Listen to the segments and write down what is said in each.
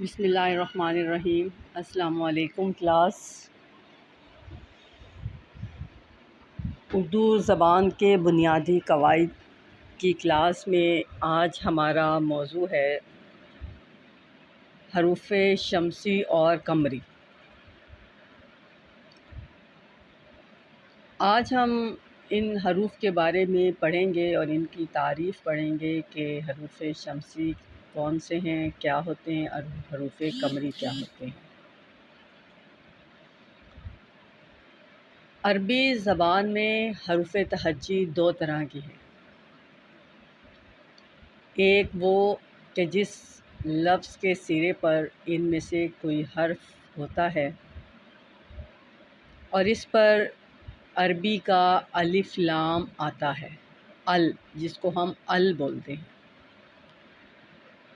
بسم اللہ الرحمن الرحیم۔ السلام علیکم کلاس۔ اردو زبان کے بنیادی قواعد کی کلاس میں آج ہمارا موضوع ہے حروف شمسی اور قمری۔ آج ہم ان حروف کے بارے میں پڑھیں گے اور ان کی تعریف پڑھیں گے کہ حروف شمسی کون سے ہیں، کیا ہوتے ہیں، اور حروف قمری کیا ہوتے ہیں۔ عربی زبان میں حروف تہجی دو طرح کی ہیں۔ ایک وہ کہ جس لفظ کے سرے پر ان میں سے کوئی حرف ہوتا ہے اور اس پر عربی کا الف لام آتا ہے، جس کو ہم بولتے ہیں،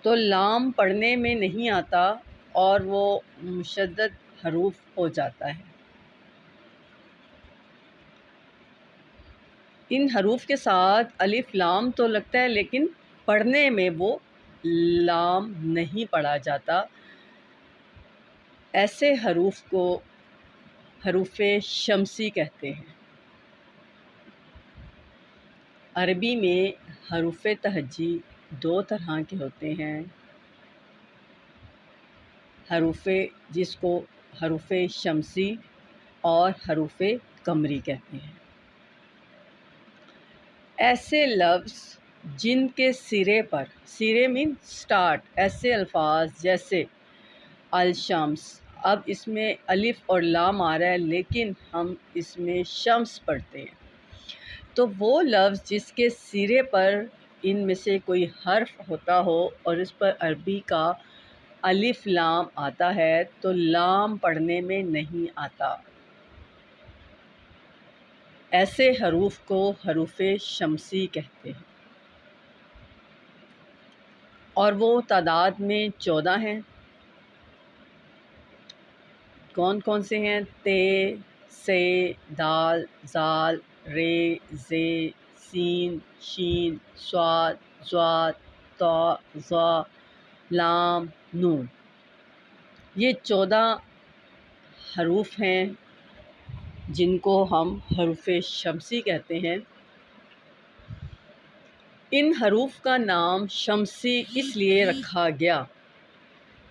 تو لام پڑھنے میں نہیں آتا اور وہ مشدد حروف ہو جاتا ہے۔ ان حروف کے ساتھ الف لام تو لگتا ہے لیکن پڑھنے میں وہ لام نہیں پڑھا جاتا۔ ایسے حروف کو حروف شمسی کہتے ہیں۔ عربی میں حروف تہجی دو طرح کے ہوتے ہیں، جس کو حروف شمسی اور حروف قمری کہتے ہیں۔ ایسے لفظ جن کے سرے مین سٹارٹ، ایسے الفاظ جیسے الشمس، اب اس میں الف اور لام آ رہا ہے لیکن ہم اس میں شمس پڑھتے ہیں، تو وہ لفظ جس کے سرے پر ان میں سے کوئی حرف ہوتا ہو اور اس پر عربی کا الف لام آتا ہے تو لام پڑھنے میں نہیں آتا۔ ایسے حروف کو حروف شمسی کہتے ہیں اور وہ تعداد میں 14 ہیں۔ کون کون سے ہیں؟ تے، سے، دال، زال، رے، زے، سین، شین، صاد، ضاد، طا، ظا، لام، نون۔ یہ 14 حروف ہیں جن کو ہم حروف شمسی کہتے ہیں۔ ان حروف کا نام شمسی اس لیے رکھا گیا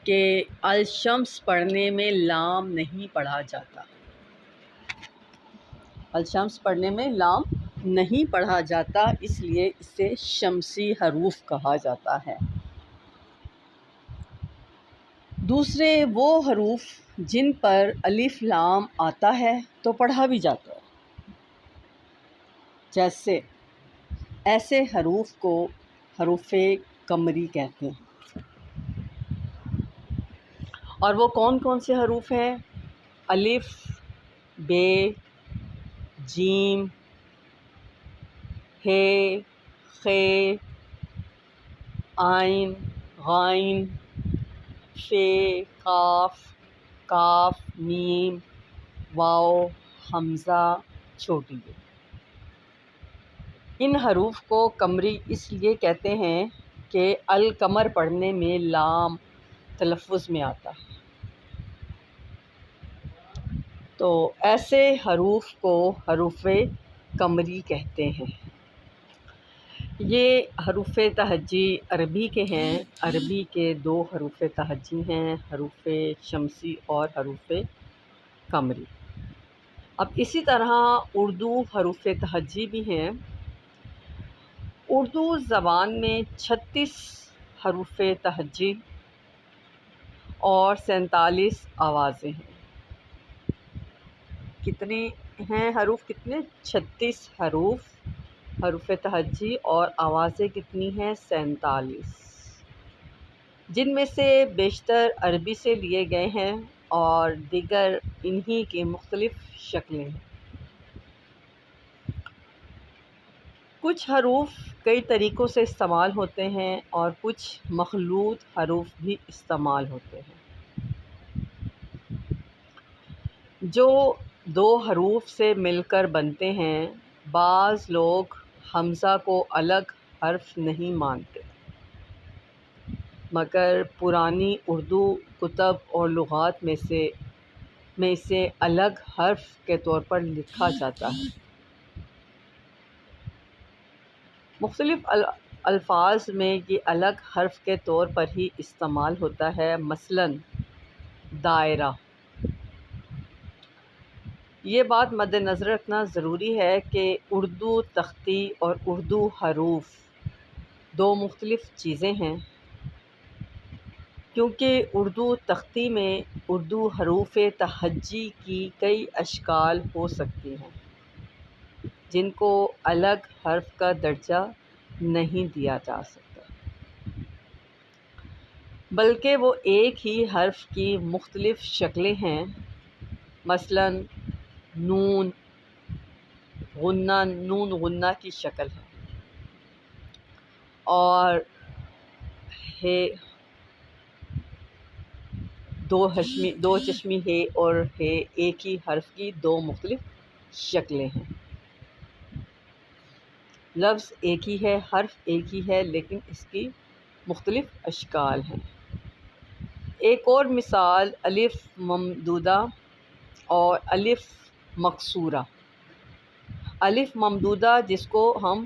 کہ الشمس پڑھنے میں لام نہیں پڑھا جاتا۔ الشمس پڑھنے میں لام نہیں پڑھا جاتا، اس لیے اسے شمسی حروف کہا جاتا ہے۔ دوسرے وہ حروف جن پر الف لام آتا ہے تو پڑھا بھی جاتا ہے، جیسے ایسے حروف کو حروف قمری کہتے ہیں۔ اور وہ کون کون سے حروف ہیں؟ الف، بے، جیم، ہے، خے، عین، غین، فے، قاف، کاف، میم، واو، حمزہ، چھوٹی یے۔ ان حروف کو قمری اس لیے کہتے ہیں کہ القمر پڑھنے میں لام تلفظ میں آتا ہے، تو ایسے حروف کو حروف قمری کہتے ہیں۔ یہ حروف تہجی عربی کے ہیں۔ عربی کے دو حروف تہجی ہیں، حروف شمسی اور حروف قمری۔ اب اسی طرح اردو حروف تہجی بھی ہیں۔ اردو زبان میں 36 حروف تہجی اور 47 آوازیں ہیں۔ کتنے ہیں حروف؟ 36 حروف تہجی اور آوازیں کتنی ہیں؟ 47، جن میں سے بیشتر عربی سے لیے گئے ہیں اور دیگر انہی کی مختلف شکلیں ہیں۔ کچھ حروف کئی طریقوں سے استعمال ہوتے ہیں اور کچھ مخلوط حروف بھی استعمال ہوتے ہیں۔ جو دو حروف سے مل کر بنتے ہیں، بعض لوگ حمزہ کو الگ حرف نہیں مانتے۔ مگر پرانی اردو کتب اور لغات میں اسے الگ حرف کے طور پر لکھا جاتا ہے۔ مختلف الفاظ میں یہ الگ حرف کے طور پر ہی استعمال ہوتا ہے، مثلاً دائرہ۔ یہ بات مد نظر رکھنا ضروری ہے کہ اردو تختی اور اردو حروف دو مختلف چیزیں ہیں، کیونکہ اردو تختی میں اردو حروف تہجی کی کئی اشکال ہو سکتی ہیں جن کو الگ حرف کا درجہ نہیں دیا جا سکتا، بلکہ وہ ایک ہی حرف کی مختلف شکلیں ہیں، مثلاً نون غنہ کی شکل ہے، اور ہے دو چشمی ہے اور ہے ایک ہی حرف کی دو مختلف شکلیں ہیں۔ لفظ ایک ہی ہے، حرف ایک ہی ہے، لیکن اس کی مختلف اشکال ہیں۔ ایک اور مثال الف ممدودہ اور الف مکسورہ۔ الف ممدودہ جس کو ہم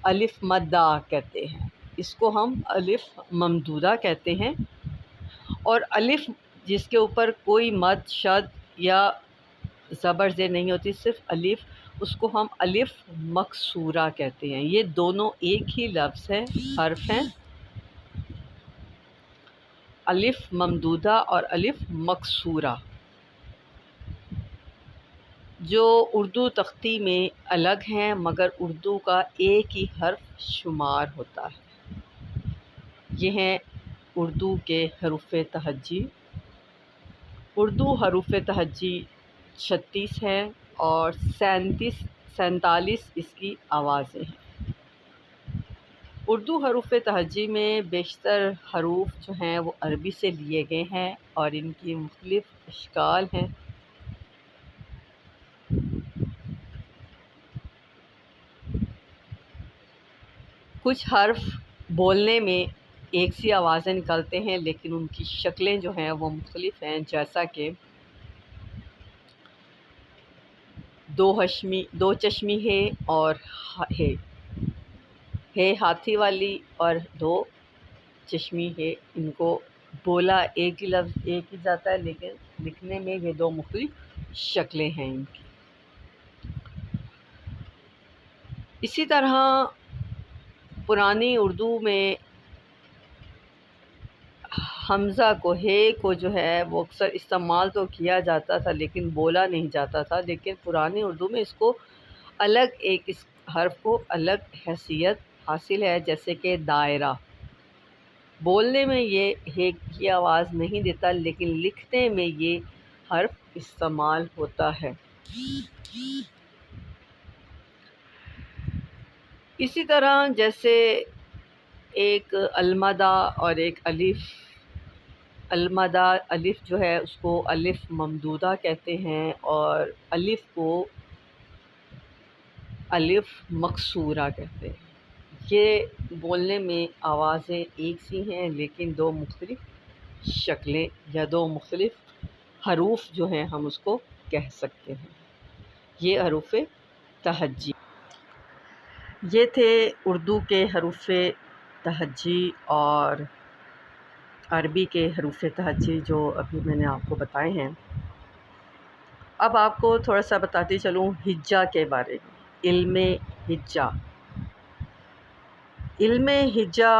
الف مدہ کہتے ہیں، اس کو ہم الف ممدودہ کہتے ہیں، اور الف جس کے اوپر کوئی مد شد یا زبر زیر نہیں ہوتی، صرف الف، اس کو ہم الف مکسورہ کہتے ہیں۔ یہ دونوں ایک ہی لفظ ہے، حرف ہیں، الف ممدودہ اور الف مکسورہ، جو اردو تختی میں الگ ہیں مگر اردو کا ایک ہی حرف شمار ہوتا ہے۔ یہ ہیں اردو کے حروف تہجی۔ اردو حروف تہجی 36 ہیں اور 47 اس کی آوازیں ہیں۔ اردو حروف تہجی میں بیشتر حروف جو ہیں وہ عربی سے لیے گئے ہیں اور ان کی مختلف اشکال ہیں۔ کچھ حرف بولنے میں ایک سی آوازیں نکلتے ہیں لیکن ان کی شکلیں جو ہیں وہ مختلف ہیں، جیسا کہ دو چشمی ہے اور ہے ہاتھی والی، اور دو چشمی ہے، ان کو بولا ایک ہی لفظ ایک ہی جاتا ہے لیکن لکھنے میں یہ دو مختلف شکلیں ہیں ان کی۔ اسی طرح پرانی اردو میں حمزہ کو جو ہے وہ اکثر استعمال تو کیا جاتا تھا لیکن بولا نہیں جاتا تھا، لیکن پرانی اردو میں اس کو الگ اس حرف کو الگ حیثیت حاصل ہے، جیسے کہ دائرہ۔ بولنے میں یہ ہے کی آواز نہیں دیتا لیکن لکھنے میں یہ حرف استعمال ہوتا ہے۔ اسی طرح جیسے ایک المدہ اور ایک الف۔ المدہ الف جو ہے اس کو الف ممدودہ کہتے ہیں اور الف کو الف مکسورہ کہتے ہیں۔ یہ بولنے میں آوازیں ایک سی ہیں لیکن دو مختلف شکلیں یا دو مختلف حروف جو ہیں ہم اس کو کہہ سکتے ہیں۔ یہ حروف تہجی۔ یہ تھے اردو کے حروف تہجی اور عربی کے حروف تہجی جو ابھی میں نے آپ کو بتائے ہیں۔ اب آپ کو تھوڑا سا بتاتی چلوں ہجا کے بارے میں۔ علم ہجا۔ علم ہجا،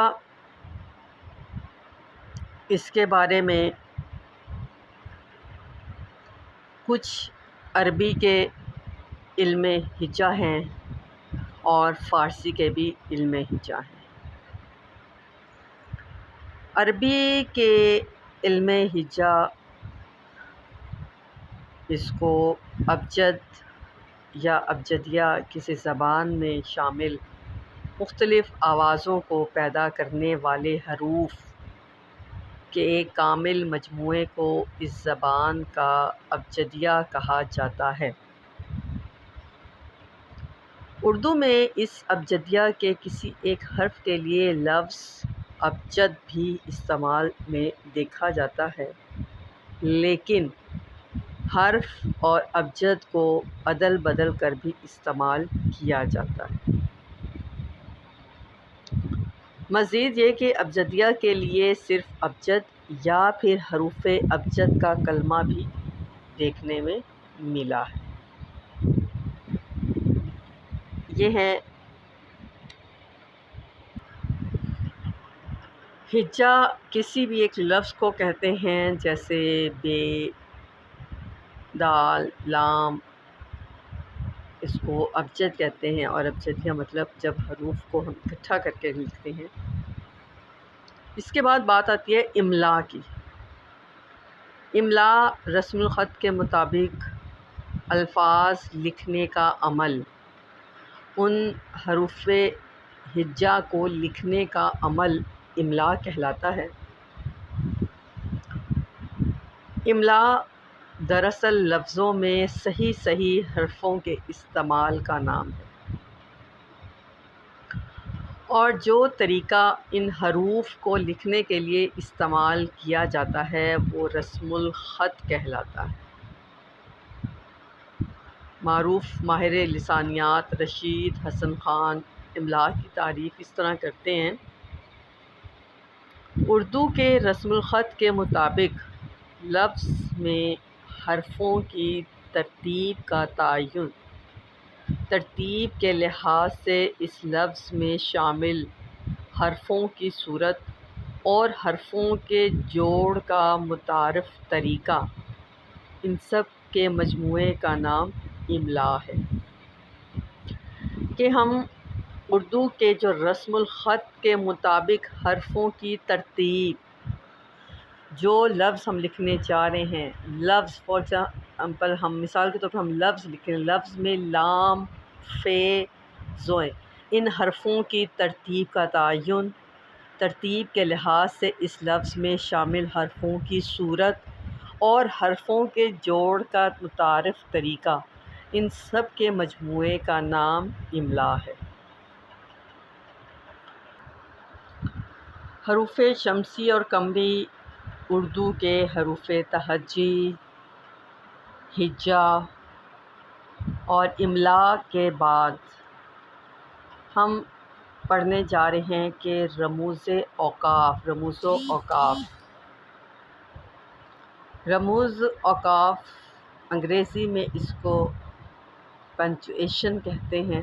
اس کے بارے میں کچھ عربی کے علم ہجا ہیں اور فارسی کے بھی علم ہجا ہیں۔ عربی کے علم ہجا اس کو ابجد یا ابجدیہ کسی زبان میں شامل مختلف آوازوں کو پیدا کرنے والے حروف کے ایک کامل مجموعے کو اس زبان کا ابجدیہ کہا جاتا ہے۔ اردو میں اس ابجدیہ کے کسی ایک حرف کے لیے لفظ ابجد بھی استعمال میں دیکھا جاتا ہے، لیکن حرف اور ابجد کو عدل بدل کر بھی استعمال کیا جاتا ہے۔ مزید یہ کہ ابجدیہ کے لیے صرف ابجد یا پھر حروف ابجد کا کلمہ بھی دیکھنے میں ملا ہے۔ یہ ہیں ہجا کسی بھی ایک لفظ کو کہتے ہیں، جیسے بے، دال، لام، اس کو ابجد کہتے ہیں، اور ابجدیہ مطلب جب حروف کو ہم اکٹھا کر کے لکھتے ہیں۔ اس کے بعد بات آتی ہے املا کی۔ املا رسم الخط کے مطابق الفاظ لکھنے کا عمل، ان حروف ہجا کو لکھنے کا عمل املا کہلاتا ہے۔ املا دراصل لفظوں میں صحیح حرفوں کے استعمال کا نام ہے، اور جو طریقہ ان حروف کو لکھنے کے لیے استعمال کیا جاتا ہے وہ رسم الخط کہلاتا ہے۔ معروف ماہر لسانیات رشید حسن خان املا کی تعریف اس طرح کرتے ہیں: اردو کے رسم الخط کے مطابق لفظ میں حرفوں کی ترتیب کا تعین ترتیب کے لحاظ سے اس لفظ میں شامل حرفوں کی صورت اور حرفوں کے جوڑ کا متعارف طریقہ، ان سب کے مجموعے کا نام املا ہے۔ کہ ہم اردو کے جو رسم الخط کے مطابق حرفوں کی ترتیب، جو لفظ ہم لکھنے جا رہے ہیں، لفظ فار ایگزامپل ہم مثال کے طور پر ہم لفظ لکھیں، لفظ میں لام، فے، زوئے، ان حرفوں کی ترتیب کا تعین ترتیب کے لحاظ سے اس لفظ میں شامل حرفوں کی صورت اور حرفوں کے جوڑ کا متعارف طریقہ، ان سب کے مجموعے کا نام املا ہے۔ حروف شمسی اور قمری اردو کے حروف تہجی، ہجا اور املا کے بعد ہم پڑھنے جا رہے ہیں کہ رموز اوقاف۔ رموز اوقاف انگریزی میں اس کو پنکچویشن کہتے ہیں،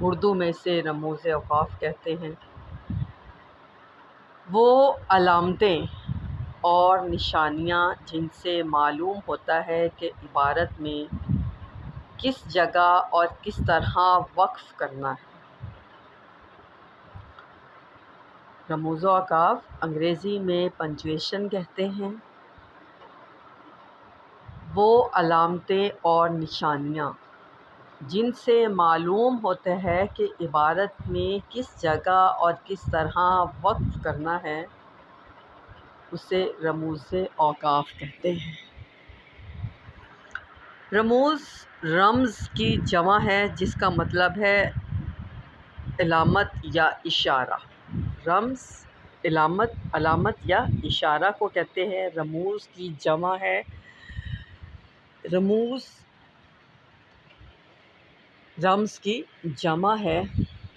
اردو میں اسے رموز اوقاف کہتے ہیں۔ وہ علامتیں اور نشانیاں جن سے معلوم ہوتا ہے کہ عبارت میں کس جگہ اور کس طرح وقف کرنا ہے۔ رموز اوقاف انگریزی میں پنکچویشن کہتے ہیں۔ وہ علامتیں اور نشانیاں جن سے معلوم ہوتا ہے کہ عبارت میں کس جگہ اور کس طرح وقف کرنا ہے، اسے رموز اوقاف کہتے ہیں۔ رموز رمز کی جمع ہے جس کا مطلب ہے علامت یا اشارہ۔ رمز علامت یا اشارہ کو کہتے ہیں۔ رموز کی جمع ہے، رموز رمز کی جمع ہے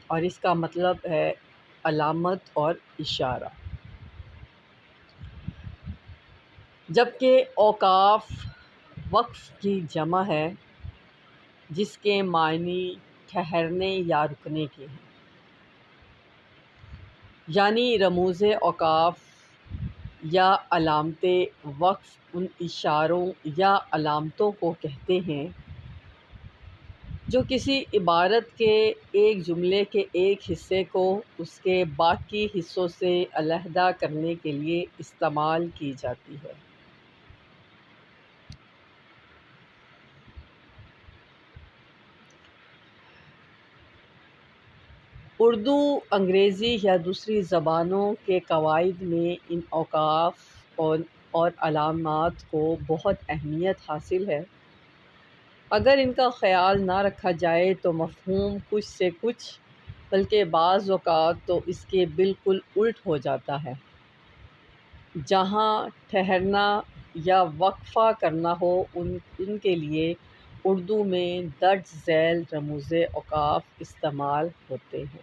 اور اس کا مطلب ہے علامت اور اشارہ۔ جبکہ اوقاف وقف کی جمع ہے جس کے معنی ٹھہرنے یا رکنے کے ہیں۔ یعنی رموز اوقاف یا علامت وقف ان اشاروں یا علامتوں کو کہتے ہیں جو کسی عبارت کے ایک جملے کے ایک حصے کو اس کے باقی حصوں سے علیحدہ کرنے کے لیے استعمال کی جاتی ہے۔ اردو، انگریزی یا دوسری زبانوں کے قواعد میں ان اوقاف اور علامات کو بہت اہمیت حاصل ہے۔ اگر ان کا خیال نہ رکھا جائے تو مفہوم کچھ سے کچھ بلکہ بعض اوقات تو اس کے بالکل الٹ ہو جاتا ہے۔ جہاں ٹھہرنا یا وقفہ کرنا ہو ان کے لیے اردو میں درج ذیل رموز اوقاف استعمال ہوتے ہیں۔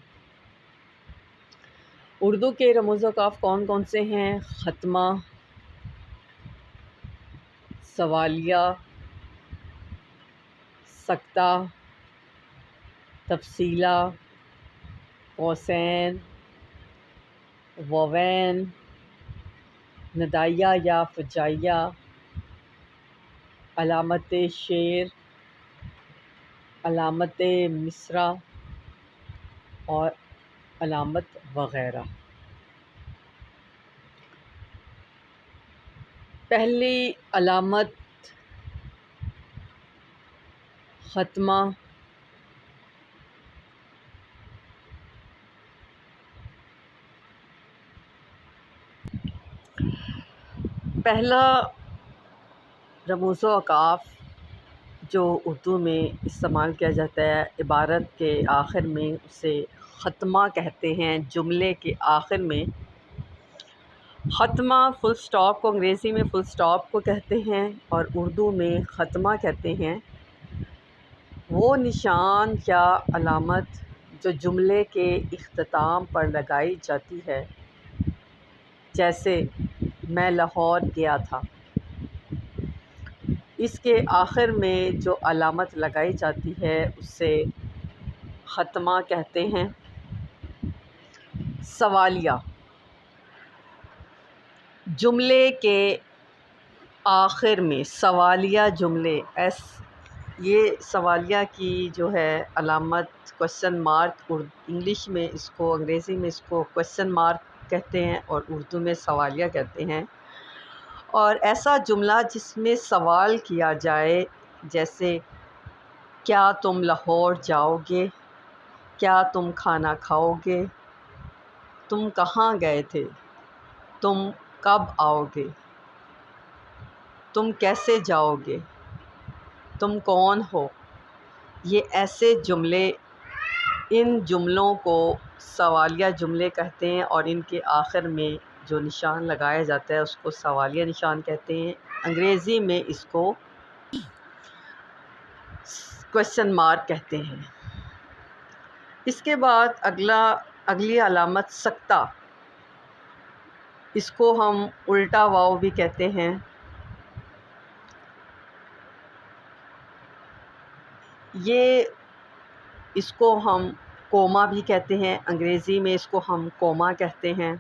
اردو کے رموز اوقاف کون کون سے ہیں؟ ختمہ، سوالیہ، سکتہ، تفصیلہ، قوسین، واوین، ندائیہ یا فجائیہ، علامت شعر، علامت مصرع اور علامت وغیرہ۔ پہلی علامت ختمہ، پہلا رموز اوقاف جو اردو میں استعمال کیا جاتا ہے عبارت کے آخر میں اسے ختمہ کہتے ہیں۔ جملے کے آخر میں ختمہ فل سٹاپ کو انگریزی میں فل سٹاپ کو کہتے ہیں اور اردو میں ختمہ کہتے ہیں۔ وہ نشان یا علامت جو جملے کے اختتام پر لگائی جاتی ہے، جیسے میں لاہور گیا تھا۔ اس کے آخر میں جو علامت لگائی جاتی ہے اسے ختمہ کہتے ہیں۔ سوالیہ، جملے کے آخر میں سوالیہ جملے یہ سوالیہ کی جو ہے علامت کوسچن مارک، انگلش میں اس کو، انگریزی میں اس کو کوسچن مارک کہتے ہیں اور اردو میں سوالیہ کہتے ہیں۔ اور ایسا جملہ جس میں سوال کیا جائے، جیسے کیا تم لاہور جاؤ گے؟ کیا تم کھانا کھاؤ گے؟ تم کہاں گئے تھے؟ تم کب آؤ گے؟ تم کیسے جاؤ گے؟ تم کون ہو؟ یہ ایسے جملے، ان جملوں کو سوالیہ جملے کہتے ہیں اور ان کے آخر میں جو نشان لگایا جاتا ہے اس کو سوالیہ نشان کہتے ہیں۔ انگریزی میں اس کو کوسچن مارک کہتے ہیں۔ اس کے بعد اگلی علامت سکتہ، اس کو ہم الٹا واو بھی کہتے ہیں۔ اس کو ہم کوما بھی کہتے ہیں، انگریزی میں اس کو ہم کوما کہتے ہیں۔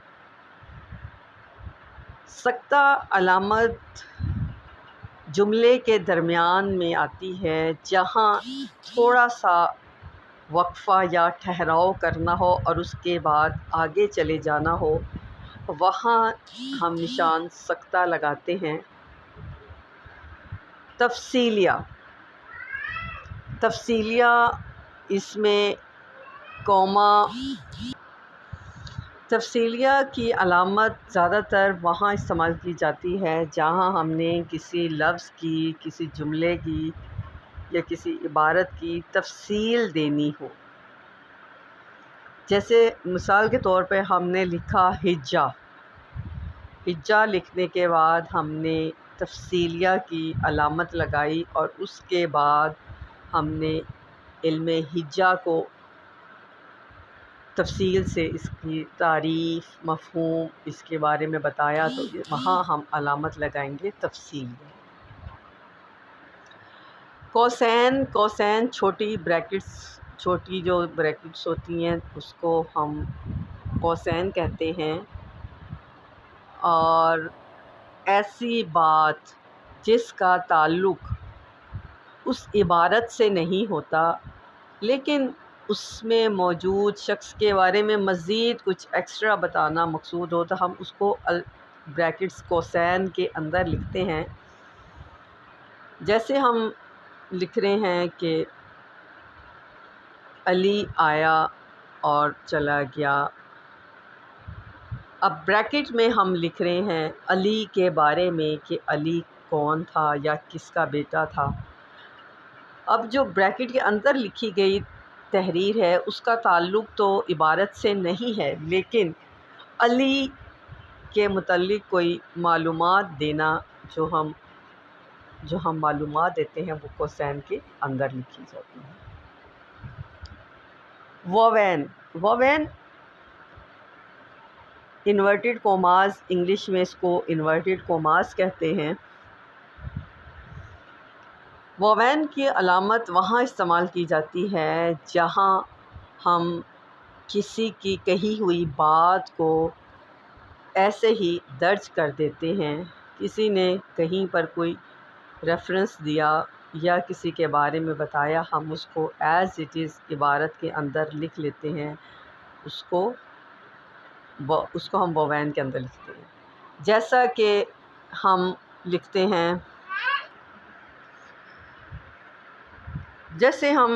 سکتہ علامت جملے کے درمیان میں آتی ہے، جہاں تھوڑا سا وقفہ یا ٹھہراؤ کرنا ہو اور اس کے بعد آگے چلے جانا ہو، وہاں ہم نشان سکتہ لگاتے ہیں۔ تفصیلیہ، اس میں کوما، تفصیلیہ کی علامت زیادہ تر وہاں استعمال کی جاتی ہے جہاں ہم نے کسی لفظ کی، کسی جملے کی یا کسی عبارت کی تفصیل دینی ہو۔ جیسے مثال کے طور پہ ہم نے لکھا حجہ، حجہ لکھنے کے بعد ہم نے تفصیلیہ کی علامت لگائی اور اس کے بعد ہم نے علم حجہ کو تفصیل سے اس کی تعریف، مفہوم، اس کے بارے میں بتایا، تو وہاں ہم علامت لگائیں گے تفصیل۔ قوسین چھوٹی جو بریکٹس ہوتی ہیں اس کو ہم قوسین کہتے ہیں۔ اور ایسی بات جس کا تعلق اس عبارت سے نہیں ہوتا لیکن اس میں موجود شخص کے بارے میں مزید کچھ ایکسٹرا بتانا مقصود ہو، تو ہم اس کو بریکٹس قوسین کے اندر لکھتے ہیں۔ جیسے ہم لکھ رہے ہیں کہ علی آیا اور چلا گیا، اب بریکٹ میں ہم لکھ رہے ہیں علی کے بارے میں کہ علی کون تھا یا کس کا بیٹا تھا۔ اب جو بریکٹ کے اندر لکھی گئی تحریر ہے اس کا تعلق تو عبارت سے نہیں ہے، لیکن علی کے متعلق کوئی معلومات دینا، جو ہم معلومات دیتے ہیں وہ کوسین کے اندر لکھی جاتی ہیں۔ ووین انورٹڈ کوماز، انگلش میں اس کو انورٹڈ کوماز کہتے ہیں۔ ووین کی علامت وہاں استعمال کی جاتی ہے جہاں ہم کسی کی کہی ہوئی بات کو ایسے ہی درج کر دیتے ہیں، کسی نے کہیں پر کوئی ریفرنس دیا یا کسی کے بارے میں بتایا، ہم اس کو ایز اٹ از عبارت کے اندر لکھ لیتے ہیں، اس کو ہم ووین کے اندر لکھتے ہیں۔ جیسا کہ ہم لکھتے ہیں، جیسے ہم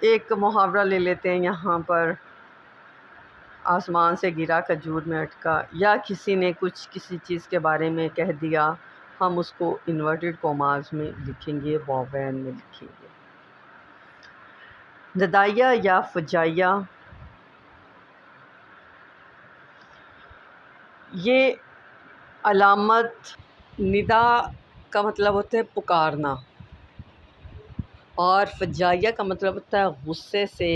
ایک محاورہ لے لیتے ہیں، یہاں پر آسمان سے گرا کھجور میں اٹکا، یا کسی نے کسی چیز کے بارے میں کہہ دیا، ہم اس کو انورٹڈ کوماز میں لکھیں گے، ووین میں لکھیں گے۔ ندائیہ یا فجائیہ، یہ علامت، ندا کا مطلب ہوتا ہے پکارنا، اور فجائیہ کا مطلب ہوتا ہے غصے سے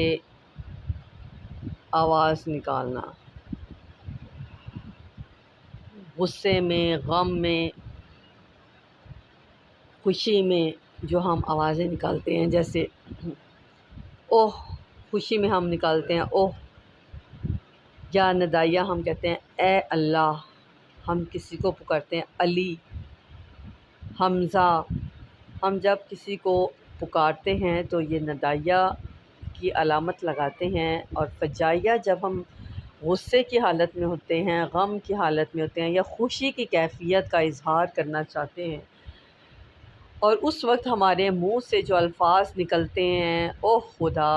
آواز نکالنا، غصے میں، غم میں، خوشی میں جو ہم آوازیں نکالتے ہیں، جیسے اوہ، خوشی میں ہم نکالتے ہیں اوہ، یا ندائیہ ہم کہتے ہیں اے اللہ، ہم کسی کو پکارتے ہیں علی، حمزہ، ہم جب کسی کو پکارتے ہیں تو یہ ندائیہ کی علامت لگاتے ہیں۔ اور فجائیہ جب ہم غصے کی حالت میں ہوتے ہیں، غم کی حالت میں ہوتے ہیں، یا خوشی کی کیفیت کا اظہار کرنا چاہتے ہیں، اور اس وقت ہمارے منہ سے جو الفاظ نکلتے ہیں، اوہ خدا،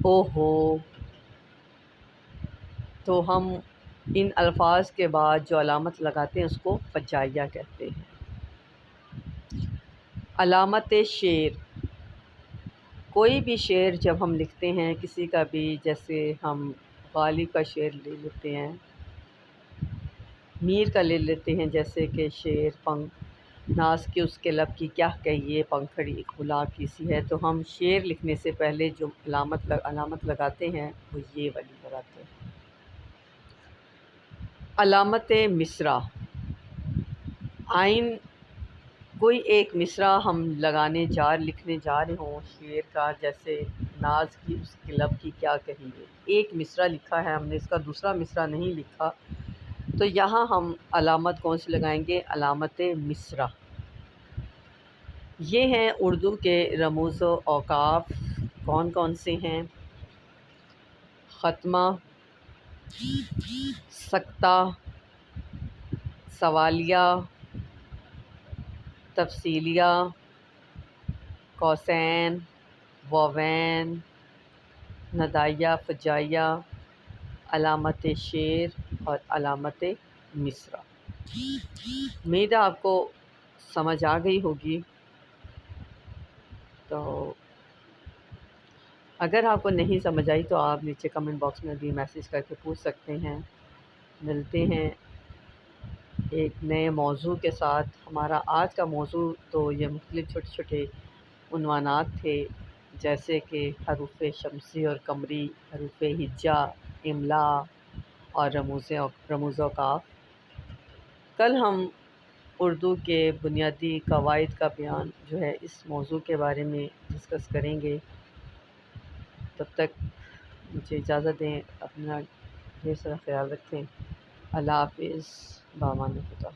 اوہ ہو، تو ہم ان الفاظ کے بعد جو علامت لگاتے ہیں اس کو فجائیہ کہتے ہیں۔ علامت شعر، کوئی بھی شعر جب ہم لکھتے ہیں کسی کا بھی، جیسے ہم غالب کا شعر لے لیتے ہیں، میر کا لے لیتے ہیں، جیسے کہ شعر ناز کے اس کے لب کی کیا کہیے، پنکھڑی خلا کی سی ہے، تو ہم شعر لکھنے سے پہلے جو علامت لگاتے ہیں وہ یہ والی لگاتے ہیں۔ علامت مصرع، آئین، کوئی ایک مصرع ہم لکھنے جا رہے ہوں شعر کا، جیسے ناز کی اس کے لب کی کیا کہیے، ایک مصرع لکھا ہے ہم نے، اس کا دوسرا مصرع نہیں لکھا، تو یہاں ہم علامت کون سی لگائیں گے؟ علامت مصرع۔ یہ ہیں اردو کے رموز و اوقاف، کون کون سے ہیں؟ ختمہ، سکتہ، سوالیہ، تفصیلیہ، کوسین، ووین، ندائیہ، فجائیہ، علامت شعر اور علامت مصرع۔ امید ہے آپ کو سمجھ آ گئی ہوگی، تو اگر آپ کو نہیں سمجھ آئی تو آپ نیچے کمنٹ باکس میں بھی میسیج کر کے پوچھ سکتے ہیں۔ ملتے ہیں ایک نئے موضوع کے ساتھ۔ ہمارا آج کا موضوع تو یہ مختلف چھوٹے چھوٹے عنوانات تھے، جیسے کہ حروف شمسی اور قمری، حروف ہجا، املا اور رموز اوقاف۔ کل ہم اردو کے بنیادی قواعد کا بیان جو ہے اس موضوع کے بارے میں ڈسکس کریں گے۔ تب تک مجھے اجازت دیں، اپنا ڈھیر سارا خیال رکھیں۔ اللہ حافظ، بامان خدا۔